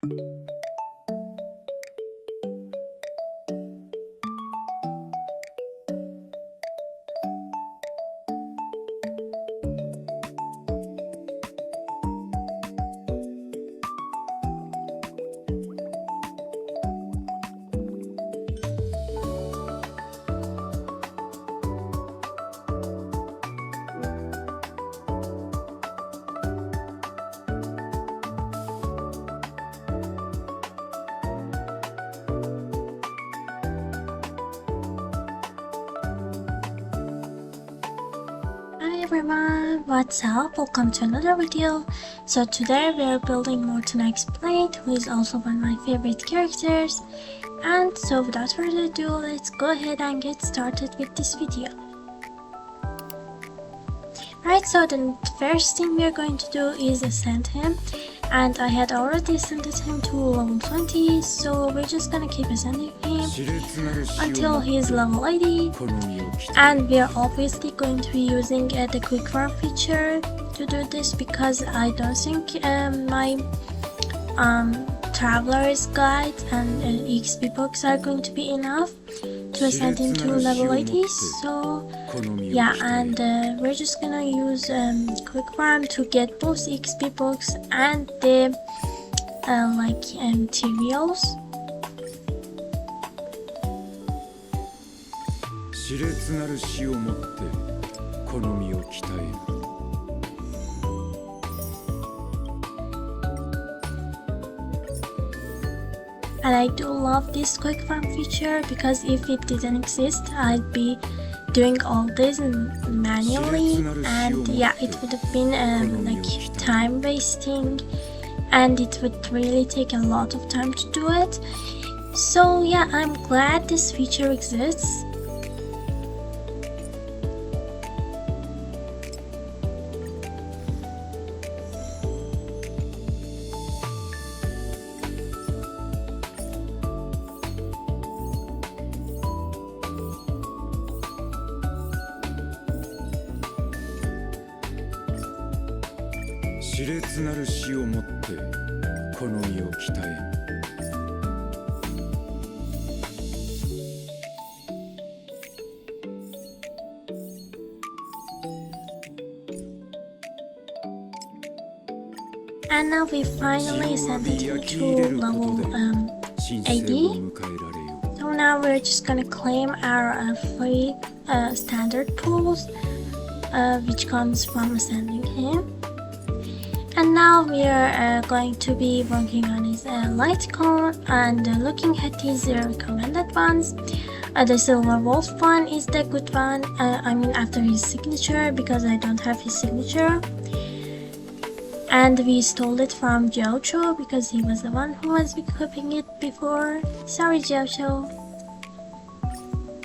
Hi everyone, what's up? Welcome to another video. So today we are building Mortenax Blade, who is also one of my favorite characters. And so without further ado, let's go ahead and get started with this video. Right, so the first thing we are going to do is ascend him. And I had already ascended him to level 20, so we're just gonna keep ascending him until he's level 80. And we are obviously going to be using the quick farm feature to do this, because I don't think my traveler's guide and XP books are going to be enough to ascend him to level 80. So yeah, and we're just gonna use quick farm to get both XP books and the materials. 熾烈なる死をもって好みを鍛える。 And I do love this quick farm feature, because if it didn't exist, I'd be doing all this manually, and yeah, it would have been like time wasting, and it would really take a lot of time to do it. So yeah, I'm glad this feature exists. And now we finally ascended him to level 80. So now we're just gonna claim our free standard pools, which comes from ascending him. And now we are going to be working on his light cone and looking at his recommended ones. The silver wolf one is the good one, I mean after his signature, because I don't have his signature. And we stole it from Jojo because he was the one who was equipping it before. Sorry Jojo.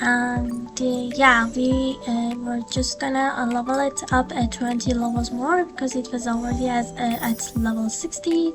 And yeah, we were just gonna level it up at 20 levels more, because it was already at level 60.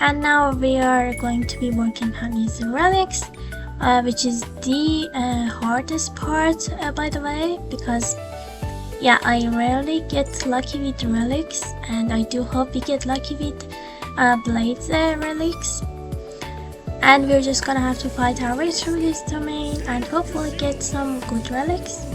And now we are going to be working on his relics, which is the hardest part, by the way, because yeah, I rarely get lucky with relics, and I do hope we get lucky with Blade's relics. And we're just gonna have to fight our way through this domain and hopefully get some good relics.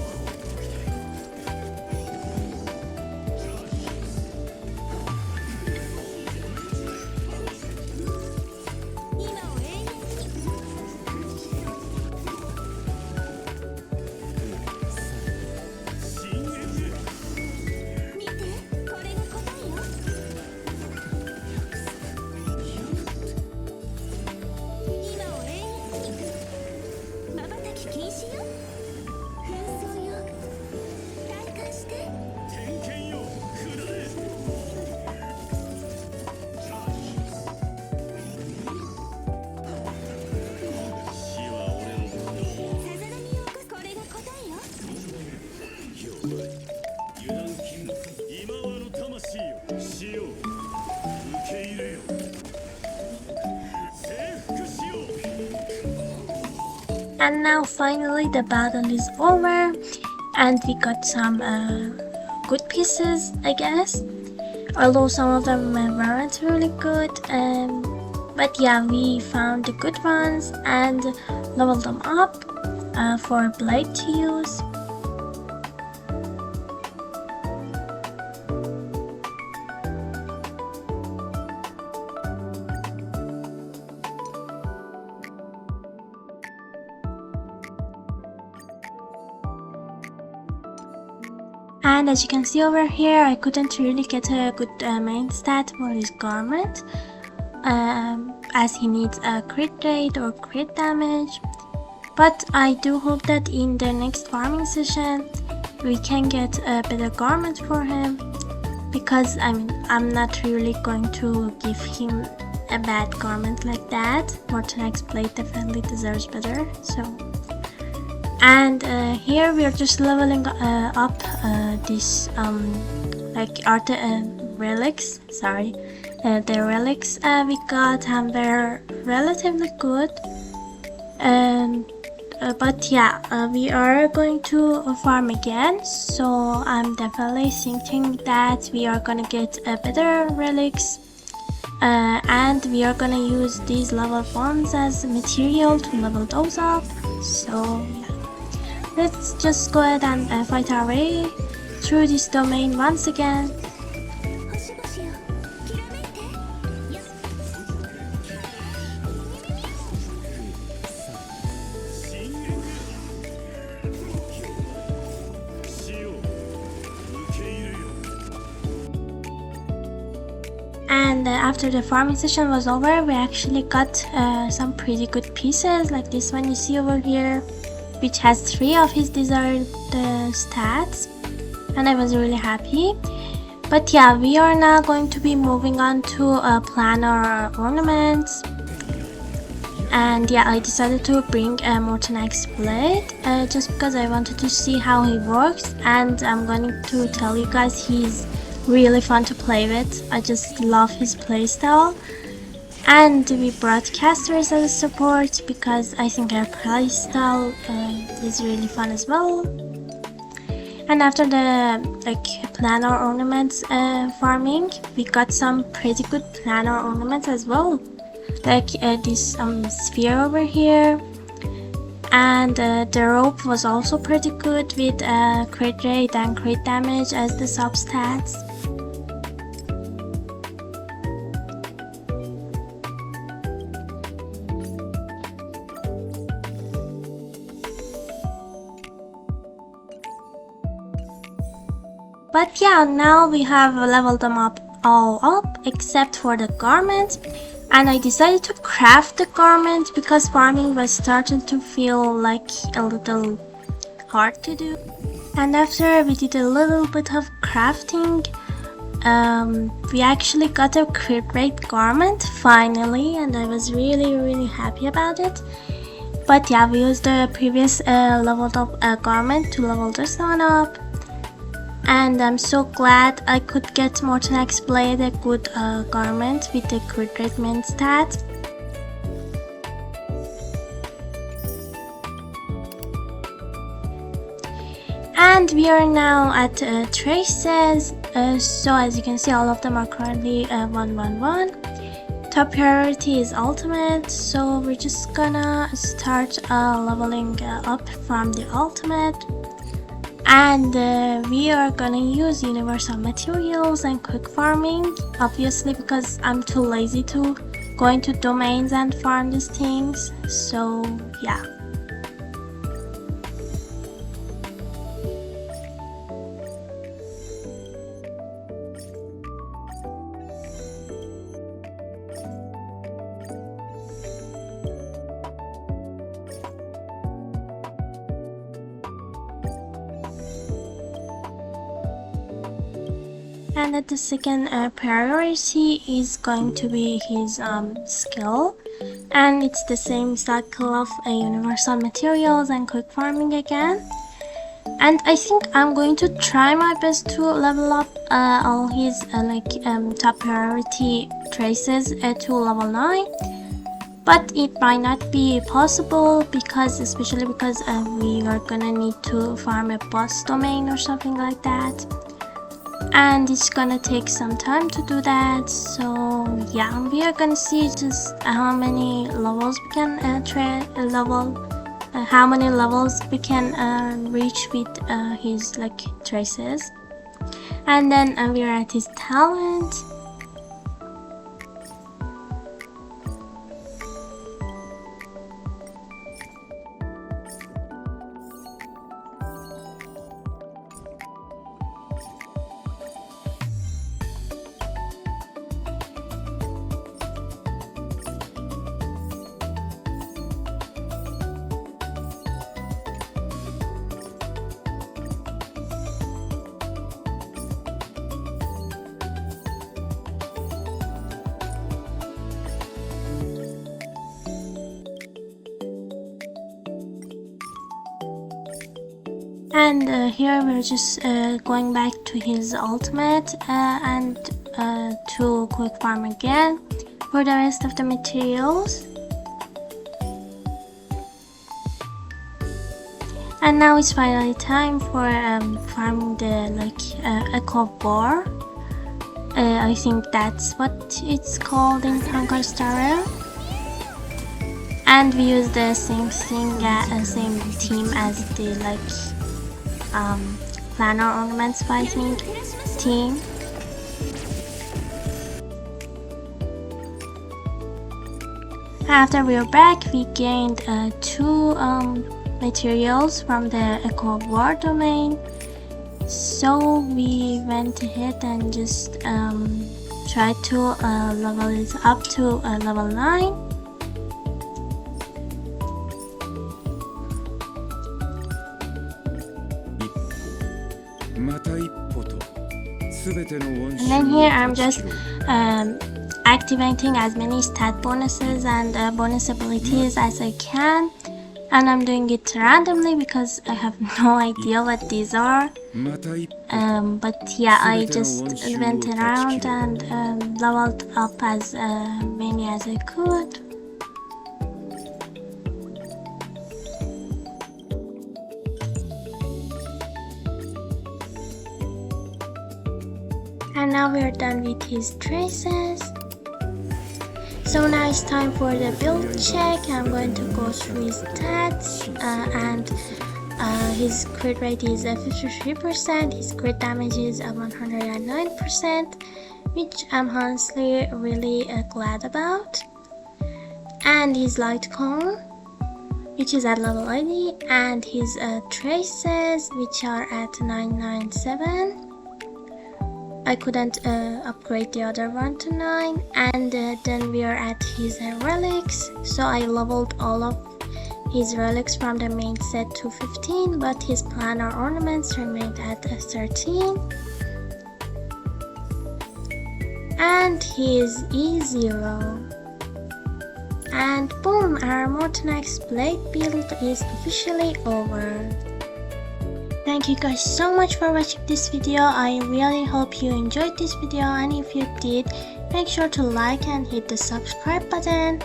And now finally the battle is over and we got some good pieces, I guess, although some of them weren't really good, but yeah, we found the good ones and leveled them up for a blade to use. And as you can see over here, I couldn't really get a good main stat for his garment, as he needs a crit rate or crit damage. But I do hope that in the next farming session we can get a better garment for him, because I'm not really going to give him a bad garment like that. Mortenax Blade definitely deserves better. And here we are just leveling up these like art relics. Sorry, the relics we got, and they're relatively good. But yeah, we are going to farm again, so I'm definitely thinking that we are gonna get better relics, and we are gonna use these level 1s as material to level those up. So yeah. Let's just go ahead and fight our way through this domain once again. And after the farming session was over, we actually got some pretty good pieces, like this one you see over here, which has 3 of his desired stats, and I was really happy. But yeah, we are now going to be moving on to planner ornaments. And yeah, I decided to bring a Mortenax Blade just because I wanted to see how he works, and I'm going to tell you guys he's really fun to play with. I just love his playstyle. And we brought casters as a support because I think our playstyle is really fun as well. And after the planner ornaments farming, we got some pretty good planner ornaments as well, like this sphere over here. And the rope was also pretty good with crit rate and crit damage as the substats. But yeah, now we have leveled them up all up except for the garment, and I decided to craft the garment because farming was starting to feel like a little hard to do. And after we did a little bit of crafting, we actually got a crit rate garment finally, and I was really happy about it. But yeah, we used the previous leveled up garment to level this one up. And I'm so glad I could get Mortenax Blade, a good garment with the crit rate main stat. And we are now at traces, so as you can see, all of them are currently 111. Top priority is ultimate, so we're just gonna start leveling up from the ultimate. And we are gonna use universal materials and quick farming, obviously because I'm too lazy to go into domains and farm these things, so yeah. And at the second priority is going to be his skill, and it's the same cycle of universal materials and quick farming again. And I think I'm going to try my best to level up all his top priority traces to level 9. but it might not be possible because especially because we are gonna need to farm a boss domain or something like that, and it's gonna take some time to do that. So yeah, we are gonna see just how many levels we can how many levels we can reach with his like traces, and then we are at his talent. And here we're just going back to his ultimate and to quick farm again for the rest of the materials. And now it's finally time for farming the echo bar. I think that's what it's called in honkai style. And we use the same thing, same team as the planner ornaments fighting team. After we are back, we gained 2 materials from the echo war domain, so we went ahead and just tried to level it up to level 9. And then here I'm just activating as many stat bonuses and bonus abilities as I can, and I'm doing it randomly because I have no idea what these are. But yeah, I just went around and leveled up as many as I could. And now we are done with his traces. So now it's time for the build check. I'm going to go through his stats and his crit rate is 53%, his crit damage is 109%, which I'm honestly really glad about. And his light cone, which is at level 80, and his traces, which are at 997. I couldn't upgrade the other one to 9, and then we are at his relics. So I leveled all of his relics from the main set to 15, but his planner ornaments remained at 13. And his E0. And boom, our Mortenax Blade build is officially over. Thank you guys so much for watching this video. I really hope you enjoyed this video, and if you did, make sure to like and hit the subscribe button,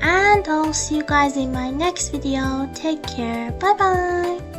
and I'll see you guys in my next video. Take care. Bye bye.